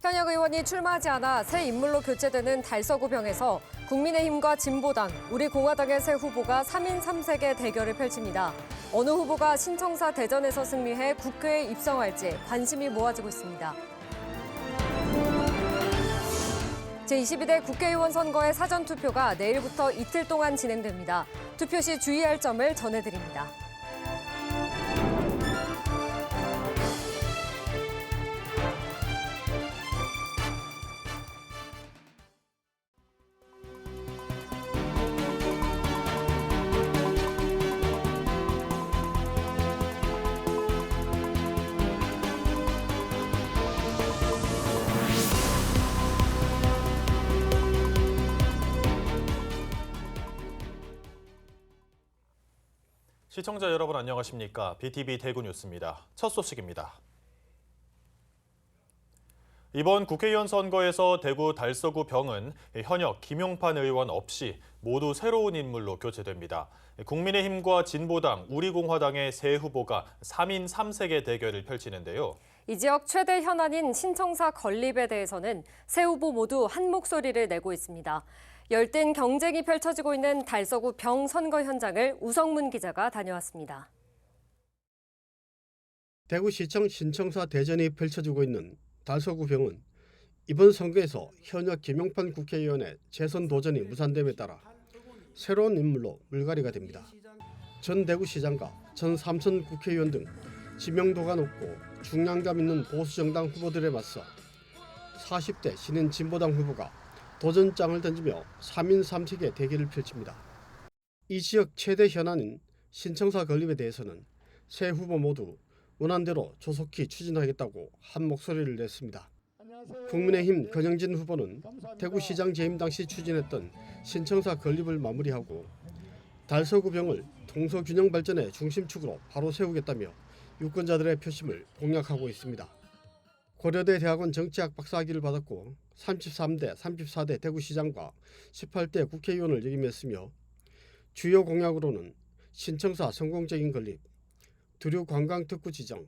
현역 의원이 출마하지 않아 새 인물로 교체되는 달서구병에서 국민의힘과 진보당, 우리공화당의 새 후보가 3인 3색의 대결을 펼칩니다. 어느 후보가 신청사 대전에서 승리해 국회에 입성할지 관심이 모아지고 있습니다. 제22대 국회의원 선거의 사전투표가 내일부터 이틀 동안 진행됩니다. 투표 시 주의할 점을 전해드립니다. 시청자 여러분 안녕하십니까? BTV 대구 뉴스입니다. 첫 소식입니다. 이번 국회의원 선거에서 대구 달서구 병은 현역 김용판 의원 없이 모두 새로운 인물로 교체됩니다. 국민의힘과 진보당, 우리공화당의 새 후보가 3인 3색의 대결을 펼치는데요. 이 지역 최대 현안인 신청사 건립에 대해서는 새 후보 모두 한 목소리를 내고 있습니다. 열띤 경쟁이 펼쳐지고 있는 달서구 병 선거 현장을 우성문 기자가 다녀왔습니다. 대구시청 신청사 대전이 펼쳐지고 있는 달서구 병은 이번 선거에서 현역 김용판 국회의원의 재선 도전이 무산됨에 따라 새로운 인물로 물갈이가 됩니다. 전 대구시장과 전 삼선 국회의원 등 지명도가 높고 중량감 있는 보수정당 후보들에 맞서 40대 신인 진보당 후보가 도전장을 던지며 3인 3색의 대결을 펼칩니다. 이 지역 최대 현안인 신청사 건립에 대해서는 새 후보 모두 원안대로 조속히 추진하겠다고 한 목소리를 냈습니다. 국민의힘 권영진 후보는 대구시장 재임 당시 추진했던 신청사 건립을 마무리하고 달서구 병을 동서균형 발전의 중심축으로 바로 세우겠다며 유권자들의 표심을 공략하고 있습니다. 고려대 대학원 정치학 박사학위를 받았고 33대, 34대 대구시장과 18대 국회의원을 역임했으며 주요 공약으로는 신청사 성공적인 건립, 두류 관광특구 지정,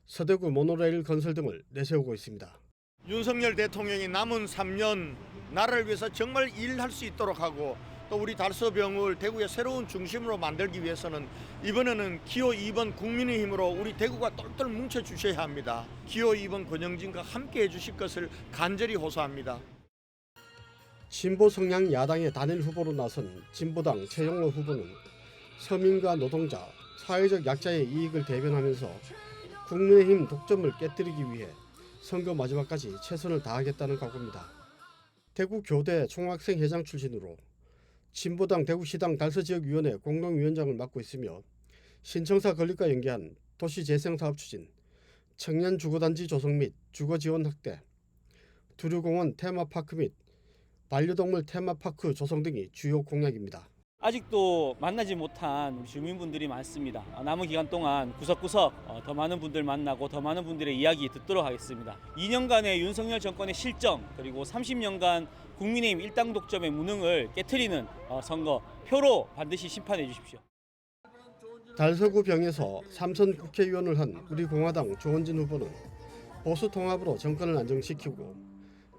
서대구 모노레일 건설 등을 내세우고 있습니다. 윤석열 대통령이 남은 3년 나라를 위해서 정말 일할 수 있도록 하고 또 우리 달서병을 대구의 새로운 중심으로 만들기 위해서는 이번에는 기호 2번 국민의힘으로 우리 대구가 똘똘 뭉쳐주셔야 합니다. 기호 2번 권영진과 함께 해주실 것을 간절히 호소합니다. 진보 성향 야당의 단일 후보로 나선 진보당 최영로 후보는 서민과 노동자, 사회적 약자의 이익을 대변하면서 국민의힘 독점을 깨뜨리기 위해 선거 마지막까지 최선을 다하겠다는 각오입니다. 대구 교대 총학생회장 출신으로 진보당 대구시당 달서지역위원회 공동위원장을 맡고 있으며 신청사 건립과 연계한 도시재생사업 추진, 청년주거단지 조성 및 주거지원 확대, 두류공원 테마파크 및 반려동물 테마파크 조성 등이 주요 공약입니다. 아직도 만나지 못한 주민분들이 많습니다. 남은 기간 동안 구석구석 더 많은 분들 만나고 더 많은 분들의 이야기 듣도록 하겠습니다. 2년간의 윤석열 정권의 실정 그리고 30년간 국민의힘 일당 독점의 무능을 깨트리는 선거 표로 반드시 심판해 주십시오. 달서구 병에서 3선 국회의원을 한 우리공화당 조원진 후보는 보수 통합으로 정권을 안정시키고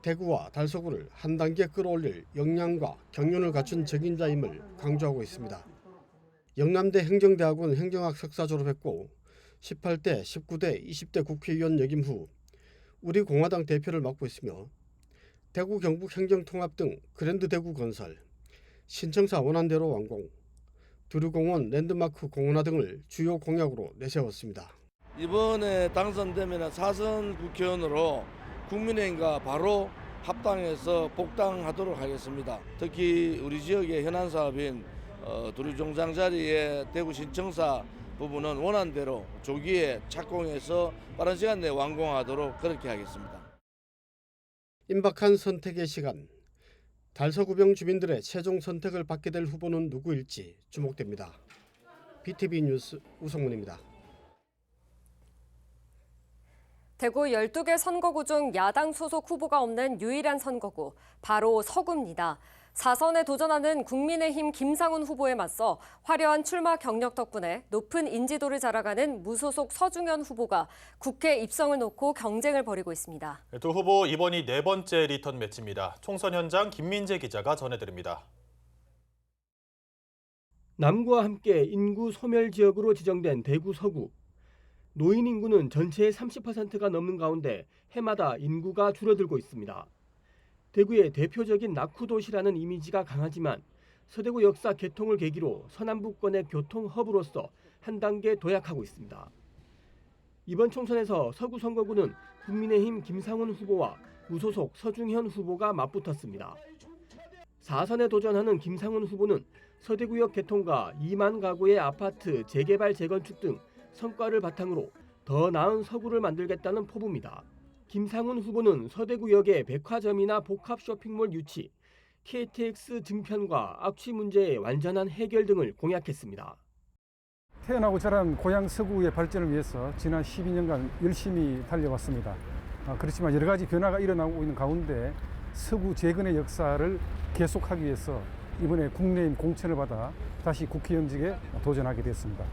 대구와 달서구를 한 단계 끌어올릴 역량과 경륜을 갖춘 적임자임을 강조하고 있습니다. 영남대 행정대학원 행정학 석사 졸업했고 18대, 19대, 20대 국회의원 역임 후 우리공화당 대표를 맡고 있으며 대구 경북 행정통합 등 그랜드 대구 건설, 신청사 원안대로 완공, 두류공원 랜드마크 공원화 등을 주요 공약으로 내세웠습니다. 이번에 당선되면 4선 국회의원으로 국민의힘과 바로 합당해서 복당하도록 하겠습니다. 특히 우리 지역의 현안 사업인 두류종장 자리의 대구 신청사 부분은 원안대로 조기에 착공해서 빠른 시간 내에 완공하도록 그렇게 하겠습니다. 임박한 선택의 시간, 달서구병 주민들의 최종 선택을 받게 될 후보는 누구일지 주목됩니다. BTV 뉴스 우성문입니다. 대구 12개 선거구 중 야당 소속 후보가 없는 유일한 선거구, 바로 서구입니다. 4선에 도전하는 국민의힘 김상훈 후보에 맞서 화려한 출마 경력 덕분에 높은 인지도를 자랑하는 무소속 서중현 후보가 국회 입성을 놓고 경쟁을 벌이고 있습니다. 두 후보 이번이 네 번째 리턴 매치입니다. 총선 현장 김민재 기자가 전해드립니다. 남구와 함께 인구 소멸 지역으로 지정된 대구 서구. 노인 인구는 전체의 30%가 넘는 가운데 해마다 인구가 줄어들고 있습니다. 대구의 대표적인 낙후 도시라는 이미지가 강하지만 서대구 역사 개통을 계기로 서남북권의 교통 허브로서 한 단계 도약하고 있습니다. 이번 총선에서 서구 선거구는 국민의힘 김상훈 후보와 무소속 서중현 후보가 맞붙었습니다. 4선에 도전하는 김상훈 후보는 서대구역 개통과 2만 가구의 아파트 재개발 재건축 등 성과를 바탕으로 더 나은 서구를 만들겠다는 포부입니다. 김상훈 후보는 서대구역의 백화점이나 복합 쇼핑몰 유치, KTX 증편과 악취 문제의 완전한 해결 등을 공약했습니다. 태어나고 자란 고향 서구의 발전을 위해서 지난 12년간 열심히 달려왔습니다. 그렇지만 여러 가지 변화가 일어나고 있는 가운데 서구 재건의 역사를 계속하기 위해서 이번에 국내임 공천을 받아 다시 국회의원직에 도전하게 됐습니다.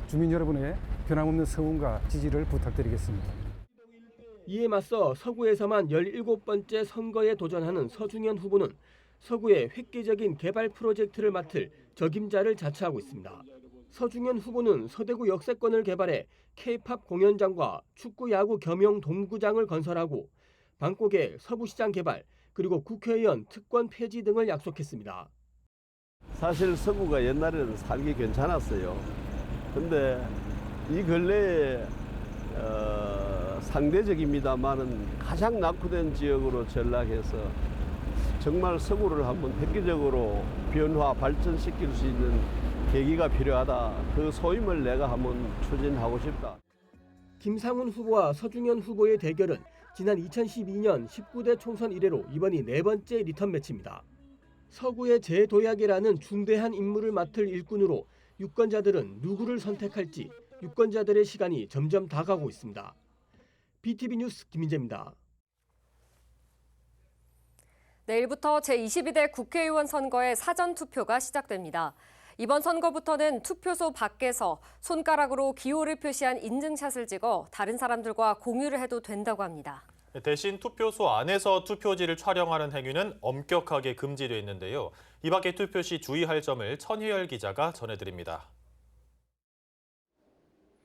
주민 여러분의 변함없는 성원과 지지를 부탁드리겠습니다. 이에 맞서 서구에서만 17번째 선거에 도전하는 서중현 후보는 서구의 획기적인 개발 프로젝트를 맡을 적임자를 자처하고 있습니다. 서중현 후보는 서대구 역세권을 개발해 K-팝 공연장과 축구 야구 겸용 동구장을 건설하고 방콕의 서부시장 개발 그리고 국회의원 특권 폐지 등을 약속했습니다. 사실 서구가 옛날에는 살기 괜찮았어요. 근데 이 근래에 상대적입니다만은 가장 낙후된 지역으로 전락해서 정말 서구를 한번 획기적으로 변화 발전시킬 수 있는 계기가 필요하다. 그 소임을 내가 한번 추진하고 싶다. 김상훈 후보와 서중현 후보의 대결은 지난 2012년 19대 총선 이래로 이번이 네 번째 리턴 매치입니다. 서구의 재도약이라는 중대한 임무를 맡을 일꾼으로 유권자들은 누구를 선택할지 유권자들의 시간이 점점 다가오고 있습니다. BTV 뉴스 김민재입니다. 내일부터 제22대 국회의원 선거의 사전투표가 시작됩니다. 이번 선거부터는 투표소 밖에서 손가락으로 기호를 표시한 인증샷을 찍어 다른 사람들과 공유를 해도 된다고 합니다. 대신 투표소 안에서 투표지를 촬영하는 행위는 엄격하게 금지돼 있는데요. 이 밖에 투표 시 주의할 점을 천희열 기자가 전해드립니다.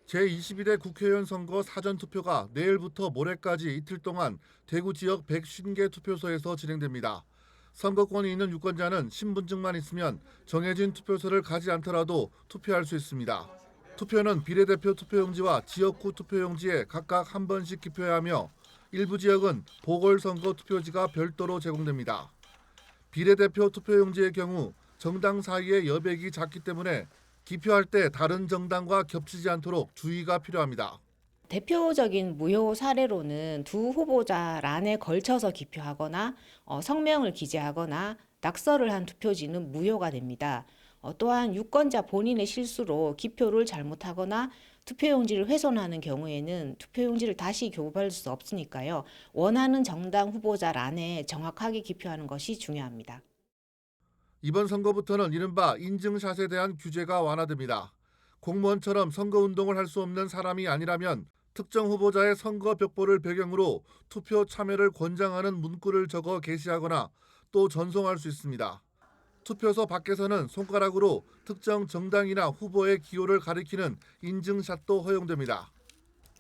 제22대 국회의원 선거 사전투표가 내일부터 모레까지 이틀 동안 대구 지역 150개 투표소에서 진행됩니다. 선거권이 있는 유권자는 신분증만 있으면 정해진 투표소를 가지 않더라도 투표할 수 있습니다. 투표는 비례대표 투표용지와 지역구 투표용지에 각각 한 번씩 기표해야 하며 일부 지역은 보궐선거 투표지가 별도로 제공됩니다. 비례대표 투표용지의 경우 정당 사이의 여백이 작기 때문에 기표할 때 다른 정당과 겹치지 않도록 주의가 필요합니다. 대표적인 무효 사례로는 두 후보자 란에 걸쳐서 기표하거나 성명을 기재하거나 낙서를 한 투표지는 무효가 됩니다. 또한 유권자 본인의 실수로 기표를 잘못하거나 투표용지를 훼손하는 경우에는 투표용지를 다시 교부할 수 없으니까요. 원하는 정당 후보자 란에 정확하게 기표하는 것이 중요합니다. 이번 선거부터는 이른바 인증샷에 대한 규제가 완화됩니다. 공무원처럼 선거운동을 할 수 없는 사람이 아니라면 특정 후보자의 선거 벽보를 배경으로 투표 참여를 권장하는 문구를 적어 게시하거나 또 전송할 수 있습니다. 투표소 밖에서는 손가락으로 특정 정당이나 후보의 기호를 가리키는 인증샷도 허용됩니다.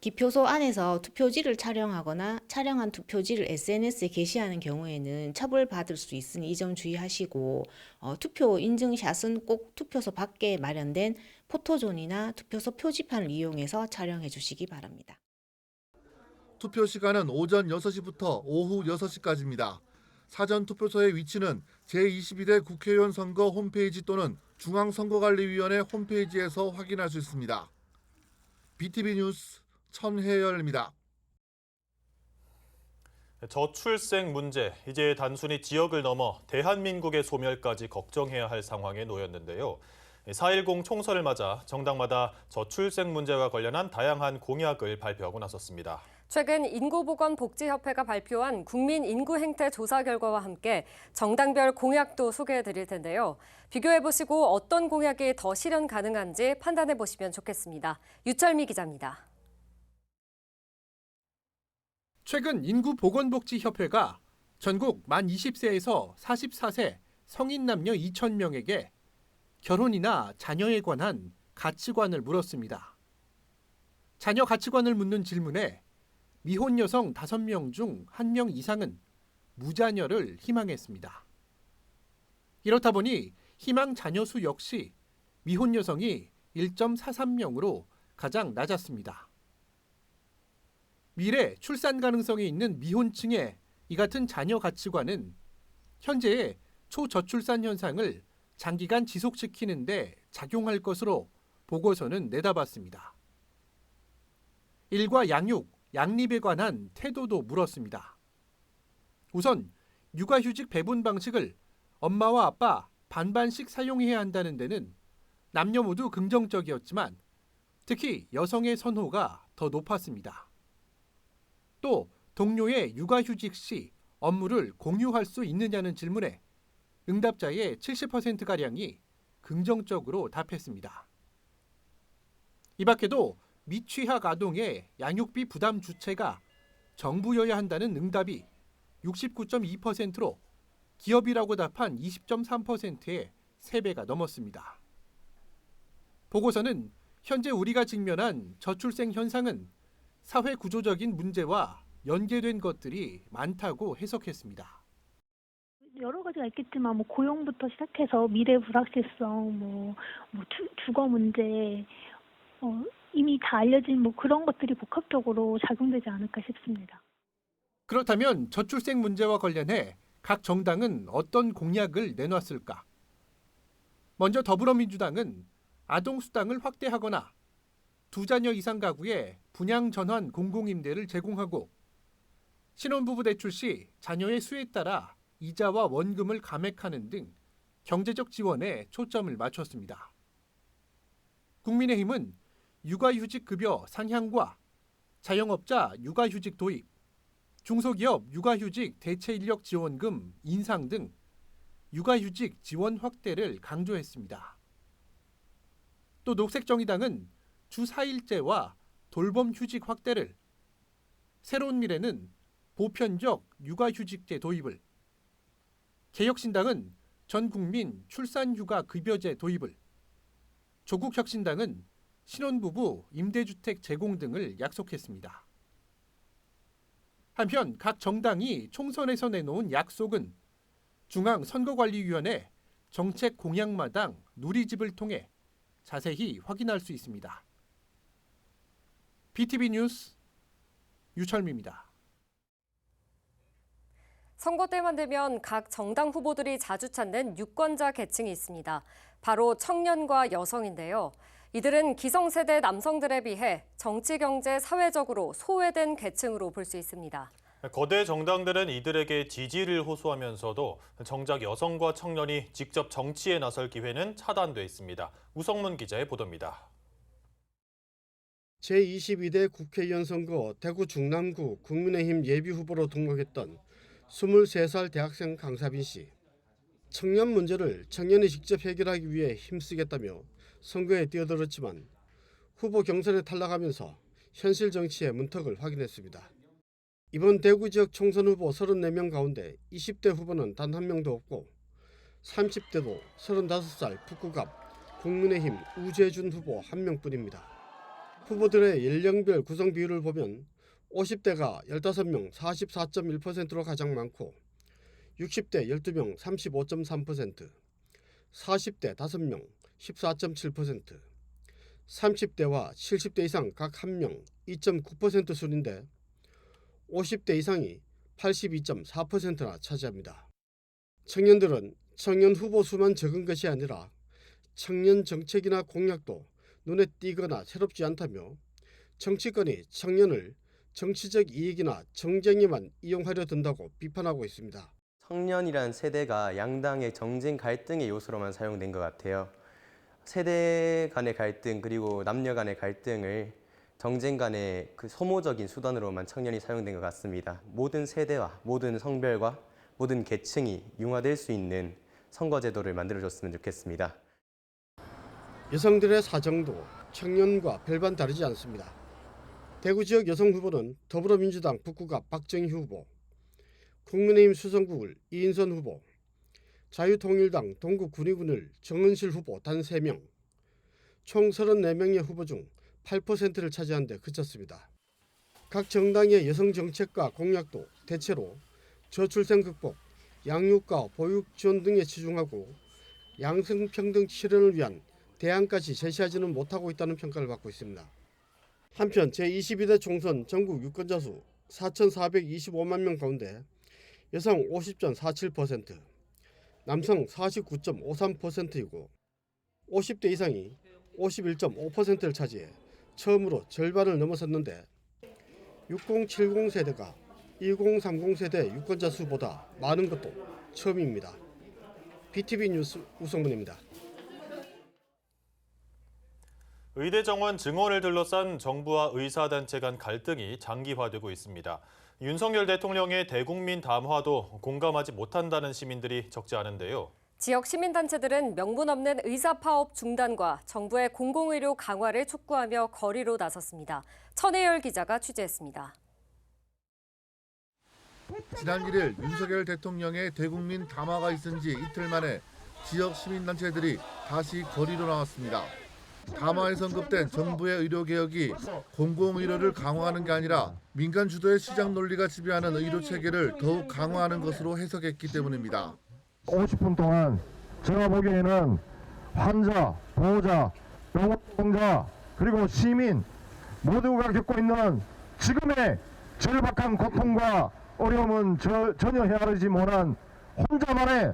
기표소 안에서 투표지를 촬영하거나 촬영한 투표지를 SNS에 게시하는 경우에는 처벌받을 수 있으니 이 점 주의하시고 투표 인증샷은 꼭 투표소 밖에 마련된 포토존이나 투표소 표지판을 이용해서 촬영해 주시기 바랍니다. 투표 시간은 오전 6시부터 오후 6시까지입니다. 사전 투표소의 위치는 제22대 국회의원 선거 홈페이지 또는 중앙선거관리위원회 홈페이지에서 확인할 수 있습니다. BTV 뉴스 천혜열입니다. 저출생 문제, 이제 단순히 지역을 넘어 대한민국의 소멸까지 걱정해야 할 상황에 놓였는데요. 4.10 총선을 맞아 정당마다 저출생 문제와 관련한 다양한 공약을 발표하고 나섰습니다. 최근 인구보건복지협회가 발표한 국민 인구 행태 조사 결과와 함께 정당별 공약도 소개해드릴 텐데요. 비교해보시고 어떤 공약이 더 실현 가능한지 판단해보시면 좋겠습니다. 유철미 기자입니다. 최근 인구보건복지협회가 전국 만 20세에서 44세 성인 남녀 2,000명에게 결혼이나 자녀에 관한 가치관을 물었습니다. 자녀 가치관을 묻는 질문에 미혼 여성 5명 중 1명 이상은 무자녀를 희망했습니다. 이렇다 보니 희망 자녀 수 역시 미혼 여성이 1.43명으로 가장 낮았습니다. 미래 출산 가능성이 있는 미혼층의 이 같은 자녀 가치관은 현재의 초저출산 현상을 장기간 지속시키는 데 작용할 것으로 보고서는 내다봤습니다. 일과 양육, 양립에 관한 태도도 물었습니다. 우선 육아휴직 배분 방식을 엄마와 아빠 반반씩 사용해야 한다는 데는 남녀 모두 긍정적이었지만 특히 여성의 선호가 더 높았습니다. 또 동료의 육아휴직 시 업무를 공유할 수 있느냐는 질문에 응답자의 70%가량이 긍정적으로 답했습니다. 이 밖에도 미취학 아동의 양육비 부담 주체가 정부여야 한다는 응답이 69.2%로 기업이라고 답한 20.3%의 3배가 넘었습니다. 보고서는 현재 우리가 직면한 저출생 현상은 사회 구조적인 문제와 연계된 것들이 많다고 해석했습니다. 여러 가지가 있겠지만 고용부터 시작해서 미래 불확실성, 주거 문제, 이미 다 알려진 그런 것들이 복합적으로 작용되지 않을까 싶습니다. 그렇다면 저출생 문제와 관련해 각 정당은 어떤 공약을 내놨을까? 먼저 더불어민주당은 아동수당을 확대하거나 2자녀 이상 가구에 분양 전환 공공임대를 제공하고 신혼부부 대출 시 자녀의 수에 따라 이자와 원금을 감액하는 등 경제적 지원에 초점을 맞췄습니다. 국민의힘은 육아휴직 급여 상향과 자영업자 육아휴직 도입, 중소기업 육아휴직 대체인력 지원금 인상 등 육아휴직 지원 확대를 강조했습니다. 또 녹색정의당은 주 4일제와 돌봄휴직 확대를, 새로운미래는 보편적 육아휴직제 도입을, 개혁신당은 전국민 출산휴가 급여제 도입을, 조국혁신당은 신혼부부 임대주택 제공 등을 약속했습니다. 한편 각 정당이 총선에서 내놓은 약속은 중앙선거관리위원회 정책 공약마당 누리집을 통해 자세히 확인할 수 있습니다. BTV 뉴스 유철미입니다. 선거 때만 되면 각 정당 후보들이 자주 찾는 유권자 계층이 있습니다. 바로 청년과 여성인데요. 이들은 기성세대 남성들에 비해 정치, 경제, 사회적으로 소외된 계층으로 볼 수 있습니다. 거대 정당들은 이들에게 지지를 호소하면서도 정작 여성과 청년이 직접 정치에 나설 기회는 차단돼 있습니다. 우성문 기자의 보도입니다. 제22대 국회의원 선거 대구 중남구 국민의힘 예비후보로 등록했던 23살 대학생 강사빈 씨. 청년 문제를 청년이 직접 해결하기 위해 힘쓰겠다며 선거에 뛰어들었지만 후보 경선에 탈락하면서 현실 정치의 문턱을 확인했습니다. 이번 대구 지역 총선 후보 34명 가운데 20대 후보는 단 한 명도 없고 30대도 35살 북구갑 국민의힘 우재준 후보 한 명뿐입니다. 후보들의 연령별 구성 비율을 보면 50대가 15명 44.1%로 가장 많고 60대 12명 35.3%, 40대 5명 14.7%, 30대와 70대 이상 각 1명 2.9% 순인데 50대 이상이 82.4%나 차지합니다. 청년들은 청년 후보 수만 적은 것이 아니라 청년 정책이나 공약도 눈에 띄거나 새롭지 않다며 정치권이 청년을 정치적 이익이나 정쟁에만 이용하려 든다고 비판하고 있습니다. 청년이란 세대가 양당의 정쟁 갈등의 요소로만 사용된 것 같아요. 세대 간의 갈등 그리고 남녀 간의 갈등을 정쟁 간의 그 소모적인 수단으로만 청년이 사용된 것 같습니다. 모든 세대와 모든 성별과 모든 계층이 융화될 수 있는 선거제도를 만들어줬으면 좋겠습니다. 여성들의 사정도 청년과 별반 다르지 않습니다. 대구 지역 여성 후보는 더불어민주당 북구갑 박정희 후보, 국민의힘 수성구을 이인선 후보, 자유통일당 동구 군의군을 정은실 후보 단 3명, 총 34명의 후보 중 8%를 차지한 데 그쳤습니다. 각 정당의 여성 정책과 공약도 대체로 저출생 극복, 양육과 보육 지원 등에 치중하고 양성평등 실현을 위한 대안까지 제시하지는 못하고 있다는 평가를 받고 있습니다. 한편 제22대 총선 전국 유권자 수 4,425만 명 가운데 여성 50.47%, 남성 49.53%이고 50대 이상이 51.5%를 차지해 처음으로 절반을 넘어섰는데 6070 세대가 2030 세대 유권자 수보다 많은 것도 처음입니다. BTV 뉴스 우성문입니다. 의대 정원 증원을 둘러싼 정부와 의사단체 간 갈등이 장기화되고 있습니다. 윤석열 대통령의 대국민 담화도 공감하지 못한다는 시민들이 적지 않은데요. 지역 시민단체들은 명분 없는 의사 파업 중단과 정부의 공공의료 강화를 촉구하며 거리로 나섰습니다. 천혜열 기자가 취재했습니다. 지난 1일 윤석열 대통령의 대국민 담화가 있은 지 이틀 만에 지역 시민단체들이 다시 거리로 나왔습니다. 담화에서 언급된 정부의 의료개혁이 공공의료를 강화하는 게 아니라 민간 주도의 시장 논리가 지배하는 의료체계를 더욱 강화하는 것으로 해석했기 때문입니다. 50분 동안 제가 보기에는 환자, 보호자, 병원자 그리고 시민 모두가 겪고 있는 지금의 절박한 고통과 어려움은 전혀 헤아리지 못한 혼자만의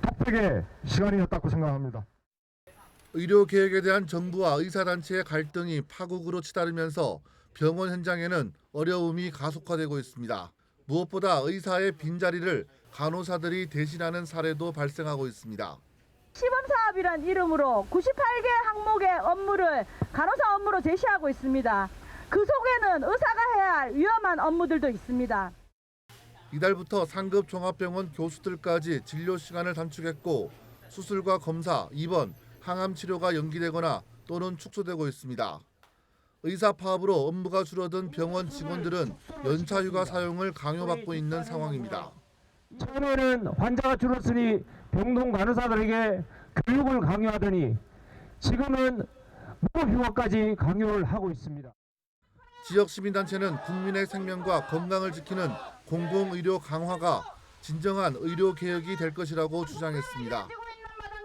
독백의 시간이었다고 생각합니다. 의료개혁에 대한 정부와 의사단체의 갈등이 파국으로 치달으면서 병원 현장에는 어려움이 가속화되고 있습니다. 무엇보다 의사의 빈자리를 간호사들이 대신하는 사례도 발생하고 있습니다. 시범사업이란 이름으로 98개 항목의 업무를 간호사 업무로 제시하고 있습니다. 그 속에는 의사가 해야 할 위험한 업무들도 있습니다. 이달부터 상급 종합병원 교수들까지 진료 시간을 단축했고 수술과 검사, 입원, 항암 치료가 연기되거나 또는 축소되고 있습니다. 의사 파업으로 업무가 줄어든 병원 직원들은 연차 휴가 사용을 강요받고 있는 상황입니다. 처음에는 환자가 줄었으니 병동 간호사들에게 교육을 강요하더니 지금은 무휴가까지 강요를 하고 있습니다. 지역 시민단체는 국민의 생명과 건강을 지키는 공공의료 강화가 진정한 의료개혁이 될 것이라고 주장했습니다.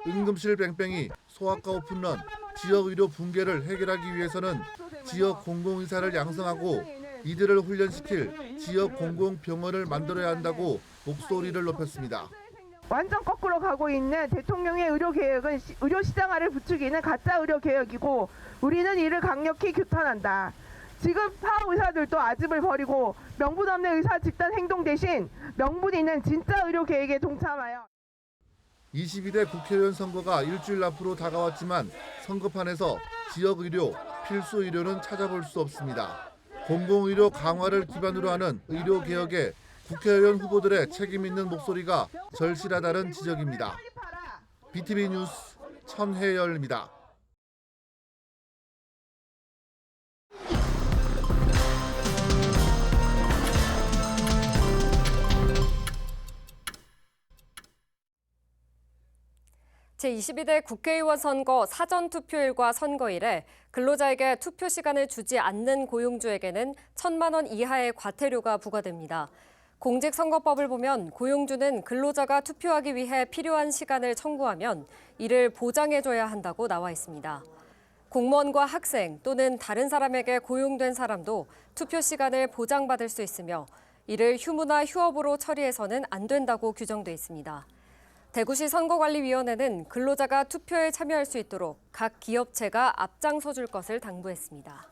응급실 뺑뺑이, 소아과 오픈런, 지역의료 붕괴를 해결하기 위해서는 지역 공공의사를 양성하고 이들을 훈련시킬 지역 공공병원을 만들어야 한다고 목소리를 높였습니다. 완전 거꾸로 가고 있는 대통령의 의료개혁은 의료시장화를 부추기는 가짜 의료개혁이고 우리는 이를 강력히 규탄한다. 지금 파업 의사들도 아집을 버리고 명분 없는 의사 집단 행동 대신 명분 있는 진짜 의료개혁에 동참하여 22대 국회의원 선거가 일주일 앞으로 다가왔지만 선거판에서 지역의료, 필수의료는 찾아볼 수 없습니다. 공공의료 강화를 기반으로 하는 의료개혁에 국회의원 후보들의 책임 있는 목소리가 절실하다는 지적입니다. BTV 뉴스 천혜열입니다. 제22대 국회의원 선거 사전투표일과 선거일에 근로자에게 투표 시간을 주지 않는 고용주에게는 1,000만 원 이하의 과태료가 부과됩니다. 공직선거법을 보면 고용주는 근로자가 투표하기 위해 필요한 시간을 청구하면 이를 보장해줘야 한다고 나와 있습니다. 공무원과 학생 또는 다른 사람에게 고용된 사람도 투표 시간을 보장받을 수 있으며 이를 휴무나 휴업으로 처리해서는 안 된다고 규정돼 있습니다. 대구시 선거관리위원회는 근로자가 투표에 참여할 수 있도록 각 기업체가 앞장서줄 것을 당부했습니다.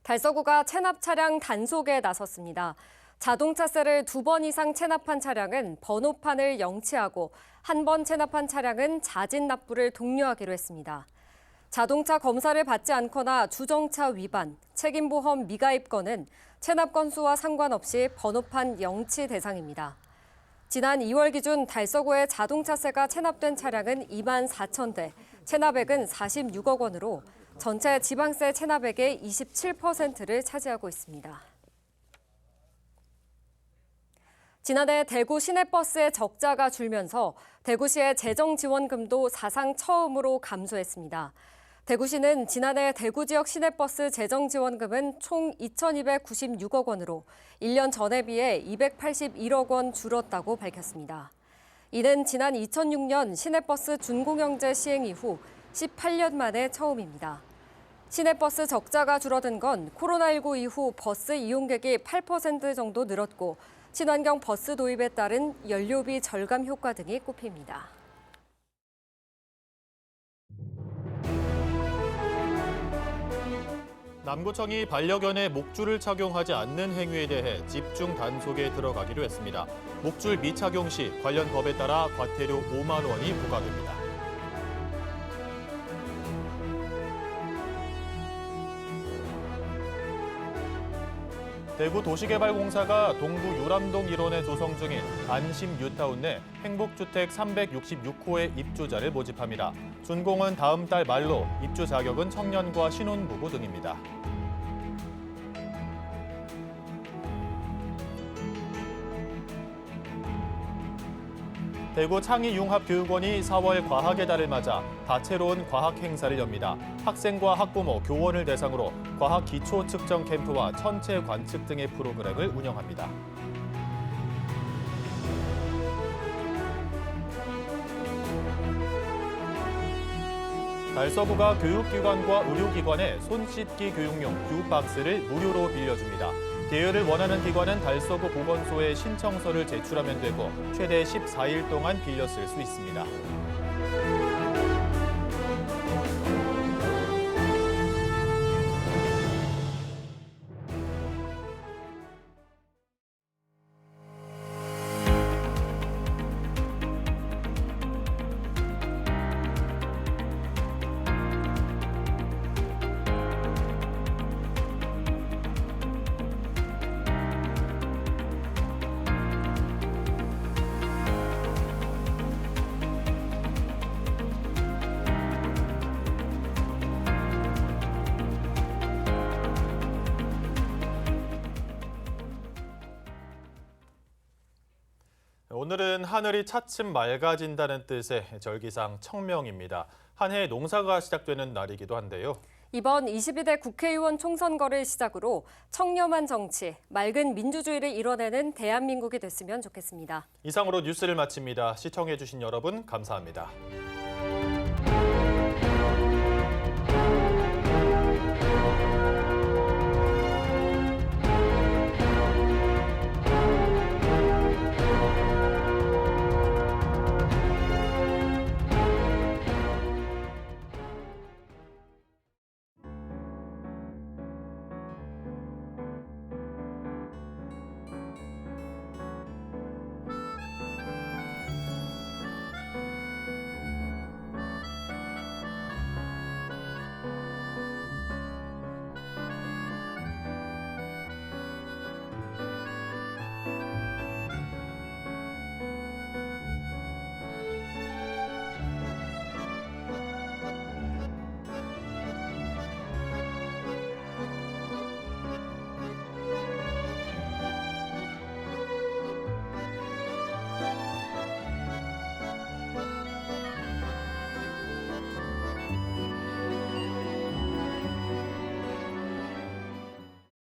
달서구가 체납 차량 단속에 나섰습니다. 자동차세를 2번 이상 체납한 차량은 번호판을 영치하고 1번 체납한 차량은 자진 납부를 독려하기로 했습니다. 자동차 검사를 받지 않거나 주정차 위반, 책임보험 미가입 건은 체납 건수와 상관없이 번호판 영치 대상입니다. 지난 2월 기준 달서구에 자동차세가 체납된 차량은 2만 4천 대, 체납액은 46억 원으로 전체 지방세 체납액의 27%를 차지하고 있습니다. 지난해 대구 시내버스의 적자가 줄면서 대구시의 재정지원금도 사상 처음으로 감소했습니다. 대구시는 지난해 대구 지역 시내버스 재정지원금은 총 2,296억 원으로 1년 전에 비해 281억 원 줄었다고 밝혔습니다. 이는 지난 2006년 시내버스 준공영제 시행 이후 18년 만에 처음입니다. 시내버스 적자가 줄어든 건 코로나19 이후 버스 이용객이 8% 정도 늘었고 친환경 버스 도입에 따른 연료비 절감 효과 등이 꼽힙니다. 남구청이 반려견에 목줄을 착용하지 않는 행위에 대해 집중 단속에 들어가기로 했습니다. 목줄 미착용 시 관련 법에 따라 과태료 5만 원이 부과됩니다. 대구 도시개발공사가 동구 유람동 일원에 조성 중인 안심 뉴타운 내 행복주택 366호의 입주자를 모집합니다. 준공은 다음 달 말로, 입주 자격은 청년과 신혼부부 등입니다. 대구 창의융합교육원이 4월 과학의 달을 맞아 다채로운 과학 행사를 엽니다. 학생과 학부모, 교원을 대상으로 과학 기초 측정 캠프와 천체 관측 등의 프로그램을 운영합니다. 달서구가 교육기관과 의료기관에 손 씻기 교육용 뷰박스를 무료로 빌려줍니다. 대여를 원하는 기관은 달서구 보건소에 신청서를 제출하면 되고 최대 14일 동안 빌려 쓸 수 있습니다. 오늘은 하늘이 차츰 맑아진다는 뜻의 절기상 청명입니다. 한 해 농사가 시작되는 날이기도 한데요. 이번 22대 국회의원 총선거를 시작으로 청렴한 정치, 맑은 민주주의를 이뤄내는 대한민국이 됐으면 좋겠습니다. 이상으로 뉴스를 마칩니다. 시청해주신 여러분 감사합니다.